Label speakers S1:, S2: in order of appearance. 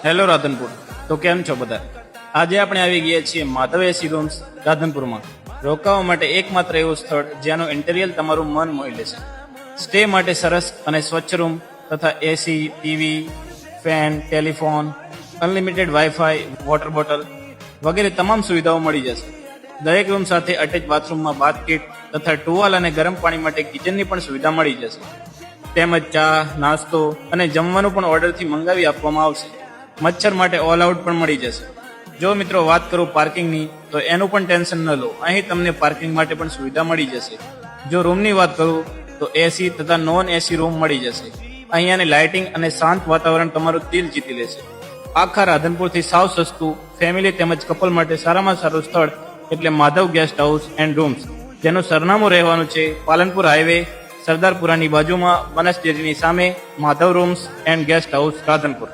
S1: Hello Radhanpur. તો કેમ છો બધા? આજે આપણે આવી ગયા છીએ માધવ એસી રૂમ્સ રાધનપુરમાં. રોકાવા માટે એકમાત્ર એવું સ્થળ જ્યાંનું ઇન્ટેરિયર તમારું મન મોહી લેશે. સ્ટે માટે સરસ અને સ્વચ્છ રૂમ તથા AC, TV, fan, telephone, unlimited wifi, water bottle વગેરે તમામ સુવિધાઓ મળી જશે. દરેક રૂમ સાથે અટેચ બાથરૂમમાં બાથ કીટ તથા ટુવાલ અને ગરમ પાણી માટે કિચનની પણ સુવિધા મળી જશે. તેમજ ચા, નાસ્તો અને જમવાનું પણ ઓર્ડરથી મંગાવી આપવામાં આવશે. મચ્છર માટે ઓલ આઉટ પણ મળી જશે. જો મિત્રો વાત કરું પાર્કિંગની, તો એનું પણ ટેન્શન ન લો. અહીં તમને પાર્કિંગ માટે પણ સુવિધા મળી જશે. જો રૂમની વાત કરું તો એસી તથા નોન એસી રૂમ મળી જશે. અહીંયાની લાઇટિંગ અને શાંત વાતાવરણ તમારું દિલ જીતી લેશે. આખા રાધનપુરથી સાવ સસ્તું ફેમિલી તેમજ કપલ માટે સારામાં સારું સ્થળ એટલે Madhav guest house and rooms, જેનું સરનામું રહેવાનું છે પાલનપુર હાઈવે, સરદારપુરાની બાજુમાં, બનાસ ડેરીની સામે, Madhav rooms and guest house Radhanpur.